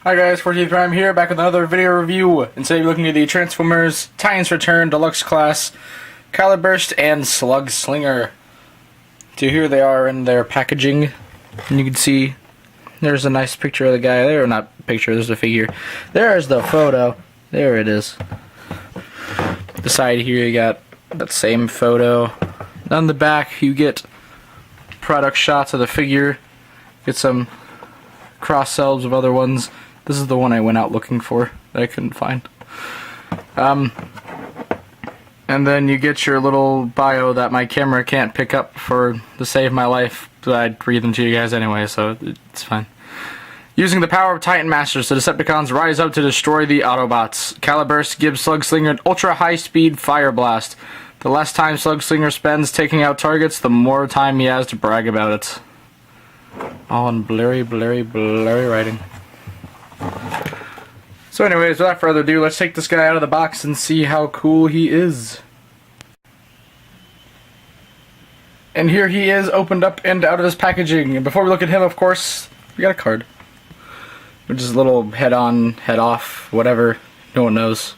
Hi guys, 14th Prime here, back with another video review. And today we're looking at the Transformers Titans Return Deluxe Class Caliburst and Slugslinger. So here they are in their packaging. And you can see there's a nice picture of the guy there. Or not picture, there's a figure. There's the photo. There it is. The side here you got that same photo. On the back you get product shots of the figure. Get some cross-selves of other ones. This is the one I went out looking for that I couldn't find. And then you get your little bio that my camera can't pick up to save my life, but I'd read them to you guys anyway, so it's fine. Using the power of Titan Masters, the Decepticons rise up to destroy the Autobots. Caliburst gives Slugslinger an ultra-high-speed fire blast. The less time Slugslinger spends taking out targets, the more time he has to brag about it. All in blurry writing. So anyways, without further ado, let's take this guy out of the box and see how cool he is. And here he is, opened up and out of his packaging. And before we look at him, of course, we got a card. Which is a little head-on, head-off, whatever, no one knows.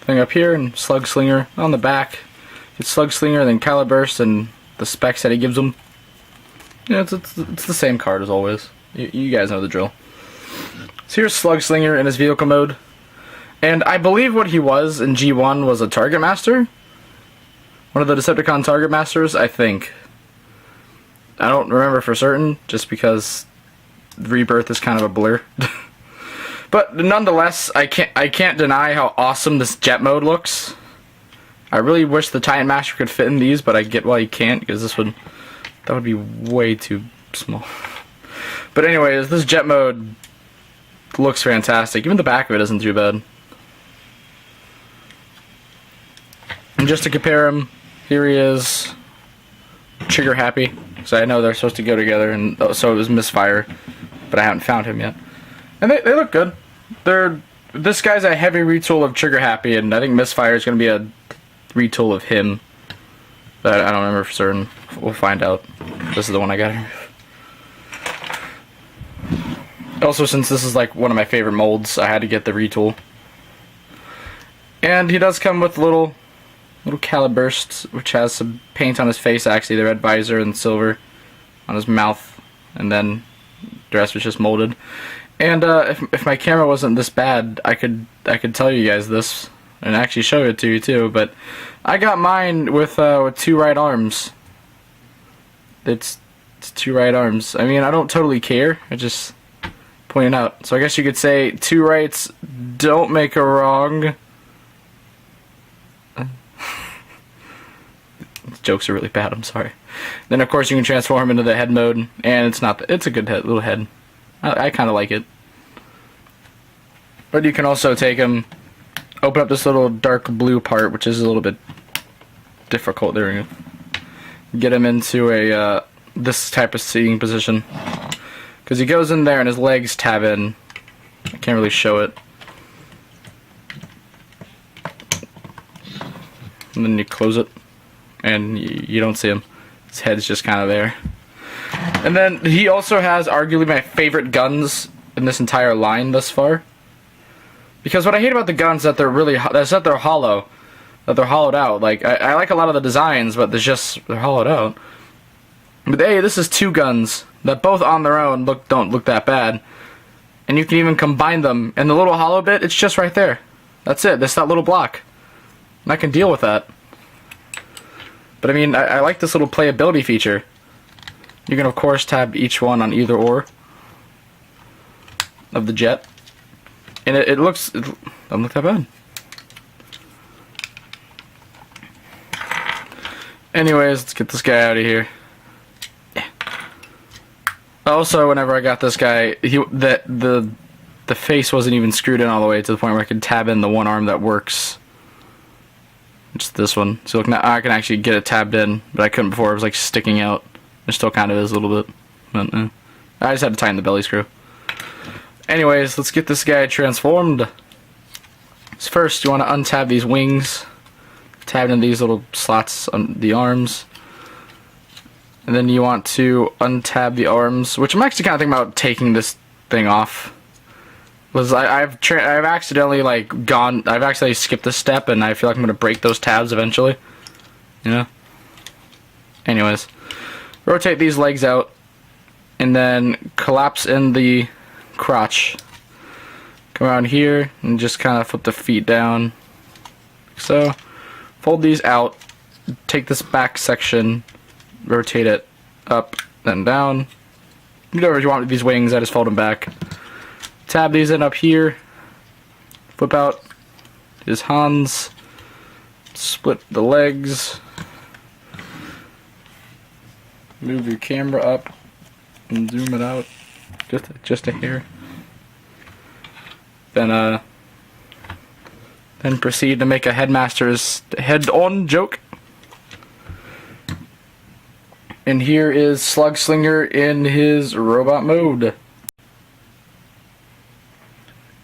Thing up here, and Slugslinger on the back. It's Slugslinger, then Caliburst, and the specs that he gives them. Yeah, it's the same card as always. You guys know the drill. So here's Slugslinger in his vehicle mode. And I believe what he was in G1 was a Target Master? One of the Decepticon Target Masters, I think. I don't remember for certain, just because Rebirth is kind of a blur. But nonetheless, I can't deny how awesome this jet mode looks. I really wish the Titan Master could fit in these, but I get why he can't, because that would be way too small. But anyways, this jet mode looks fantastic. Even the back of it isn't too bad. And just to compare him, here he is, trigger happy. So I know they're supposed to go together, and so it was Misfire, but I haven't found him yet. And they look good. This guy's a heavy retool of Trigger Happy, and I think Misfire is going to be a retool of him. But I don't remember for certain. We'll find out. This is the one I got here. Also, since this is like one of my favorite molds, I had to get the retool. And he does come with little Caliburst, which has some paint on his face, actually, the red visor and silver on his mouth, and then the rest was just molded. And if my camera wasn't this bad, I could tell you guys this and actually show it to you too. But I got mine with two right arms. It's two right arms. I mean, I don't totally care. I just point it out. So I guess you could say two rights don't make a wrong. Jokes are really bad, I'm sorry. Then of course you can transform into the head mode, and it's a good little head. I kind of like it. But you can also take him, open up this little dark blue part, which is a little bit difficult there. Get him into a this type of seating position, because he goes in there and his legs tab in. I can't really show it. And then you close it, and you don't see him. His head's just kind of there. And then he also has arguably my favorite guns in this entire line thus far. Because what I hate about the guns is that they're hollow, that they're hollowed out. Like I like a lot of the designs, but they're hollowed out. But hey, this is two guns that both on their own don't look that bad, and you can even combine them. And the little hollow bit, it's just right there. That's it. That's that little block, and I can deal with that. But I mean, I like this little playability feature. You can of course tab each one on either or of the jet, and it doesn't look that bad. Anyways, let's get this guy out of here. Yeah. Also, whenever I got this guy, the face wasn't even screwed in all the way to the point where I could tab in the one arm that works. It's this one. So look, now I can actually get it tabbed in, but I couldn't before. It was like sticking out. It still kind of is a little bit. But, I just had to tighten the belly screw. Anyways, let's get this guy transformed. So first, you want to untab these wings. Tab in these little slots on the arms. And then you want to untab the arms, which I'm actually kind of thinking about taking this thing off. Was I've accidentally I've actually skipped a step, and I feel like I'm gonna break those tabs eventually. You know. Anyways, rotate these legs out, and then collapse in the crotch. Come around here and just kind of flip the feet down. So, fold these out. Take this back section, rotate it up, then down. You do whatever you want with these wings. I just fold them back. Tab these in up here. Flip out his Hans. Split the legs. Move your camera up and zoom it out just a hair. Then proceed to make a headmaster's head-on joke. And here is Slugslinger in his robot mode.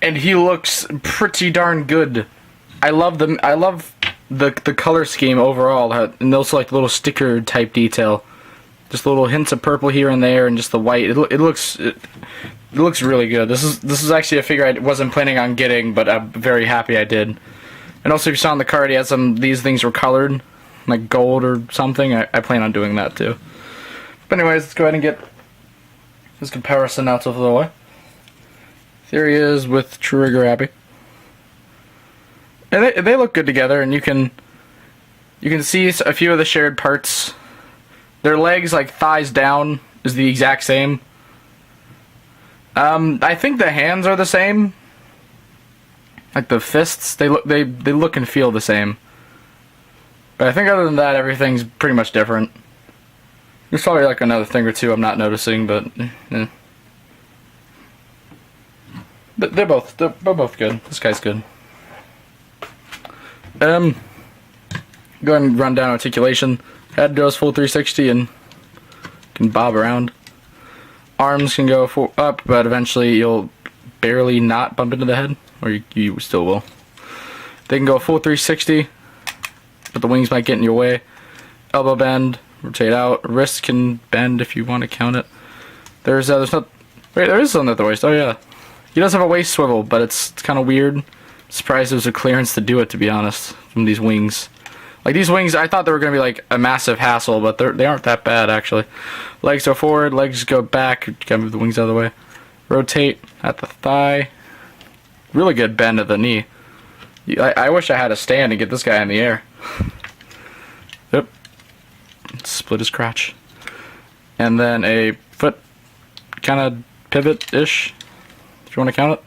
And he looks pretty darn good. I love the color scheme overall, and also like the little sticker type detail. Just little hints of purple here and there, and just the white. It looks really good. This is actually a figure I wasn't planning on getting, but I'm very happy I did. And also, if you saw on the card, he had these things were colored, like gold or something. I plan on doing that too. But anyways, let's go ahead and get this comparison out of the way. There he is with Trigger Happy. And they look good together, and you can see a few of the shared parts. Their legs, like thighs down, is the exact same. I think the hands are the same. Like the fists, they look and feel the same. But I think other than that, everything's pretty much different. There's probably like another thing or two I'm not noticing, but they're both good. This guy's good. Go ahead and run down articulation. Head goes full 360 and can bob around. Arms can go up, but eventually you'll barely not bump into the head, or you still will. They can go full 360, but the wings might get in your way. Elbow bend, rotate out. Wrist can bend if you want to count it. There's not. Wait, there is something at the waist. Oh yeah, he does have a waist swivel, but it's kind of weird. I'm surprised there was a clearance to do it, to be honest, from these wings. Like these wings, I thought they were going to be like a massive hassle, but they aren't that bad actually. Legs go forward, legs go back. You gotta move the wings out of the way. Rotate at the thigh. Really good bend at the knee. I wish I had a stand to get this guy in the air. Yep. Split his crotch. And then a foot kind of pivot-ish, if you want to count it.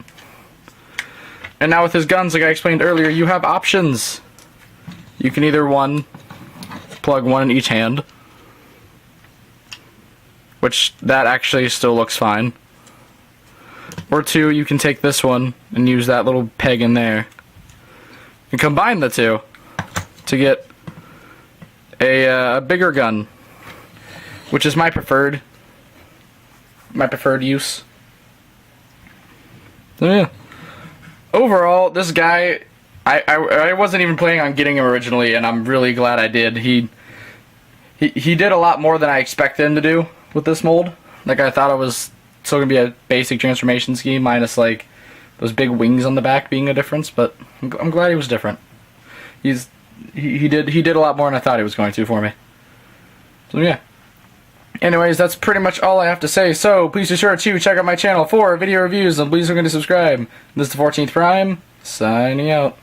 And now with his guns, like I explained earlier, you have options. You can either plug one in each hand, which that actually still looks fine. Or two, you can take this one and use that little peg in there and combine the two to get a bigger gun, which is my preferred use. So yeah, overall, this guy, I wasn't even planning on getting him originally, and I'm really glad I did. He did a lot more than I expected him to do with this mold. Like, I thought it was still gonna be a basic transformation scheme minus like those big wings on the back being a difference, but I'm glad he was different. He did a lot more than I thought he was going to for me. So yeah. Anyways, that's pretty much all I have to say. So please be sure to check out my channel for video reviews, and please don't forget to subscribe. This is the 14th Prime, signing out.